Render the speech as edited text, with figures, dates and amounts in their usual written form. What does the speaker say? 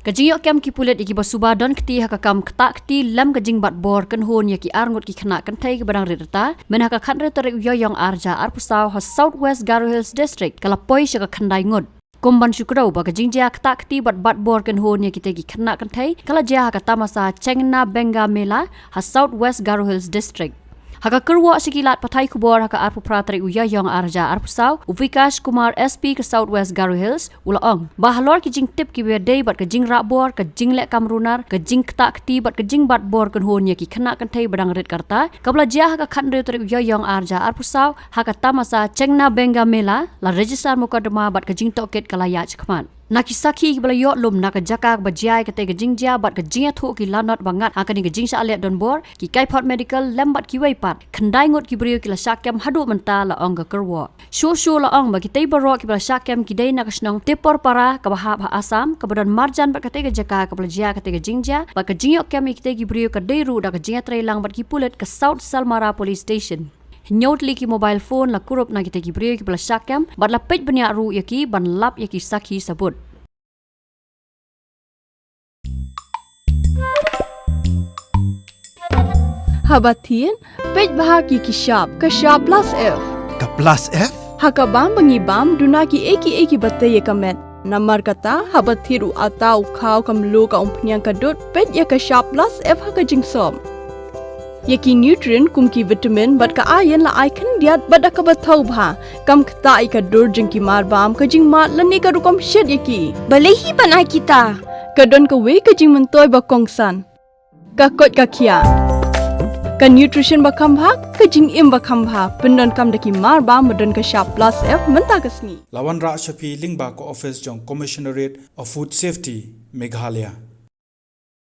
Kajing kem ki pulet iki basuba don kti hakakam kta kti lam kajing Batbor Kynhun ya ki Ngut ki Khynnah Kynthei ki barang rita men haka khanre tore uyoyong arja arpusau ha Southwest Garo Hills District kalapoi shaka khandai Ngut. Kumban syukrau ba Jingjia kta kti Batbor Kynhun ya ki Khynnah Kynthei kala ja haka tamasa Cengna Benga Mela ha Southwest Garo Hills District. Haka Kyrwoh sikilat patai kubor haka arpu pratri uyayong arja arpusau Uvikas Kumar SP ke Southwest Garo Hills ulaong bahalor ki jing tip ki bedai bat ke jing rabor ke jing lek kamrunar ke jing kta kti bat ke jing Batbor Kynhun ya ki Khynnah Kynthei badang rit karta kabla jia haka khandre tri uyayong arja arpusau haka tamasa Cengna Benga Mela la register mukadama bat ke jing toket kalaya chakman Nakisaki kibala yot lum nak jaka bajai kate ke Jingjia bat ke jingya thu ki lanot bangat akani ke jing Shah don bor ki kaipot medical lembat ki waipat khandai Ngut ki brio ki la syakem hadu menta la ong ke Kyrwoh Shoh la ong bagi tei baro ki bala syakem ki dei nak snong tepor para ka bahab ha Asam ka badan marjan bat kate ke jaka ka bala kate ke Jingjia bat ke jingyok kem ki tei ki brio ka dei ru da ke jingya trailang bat ki pulet ke South Salmara Police Station Nyot li ki mobile phone la kurup na kita ki brio ki bala syakem bat la pej banyak ru yaki ban lap yaki saki sabut Habatin pej bahagi ki sharp plus F Ka plus F? Hakabam bangibam dunaki eki batay kamet namar kata habatiru atau kau kamlu ka umpnyang kadut pej ya ka sharp plus F haka jingsom Yaki nutrient kum ki vitamin bat ka ayan la icon diat bat ka bathau bha kam kta ka dur jing ki mar bam ka jing mat lani ka rukom shed yaki Balehi banai kita ka don ka we ka jing mentoy ba kongsan ka kot ka kia ka nutrition ba kam bha ka jing im ba kam bha pendon kam daki mar bam modon ka sharp plus F menta ka sni Lawan Ra Shapi Lingba ko office jong Commissionerate of Food Safety Meghalaya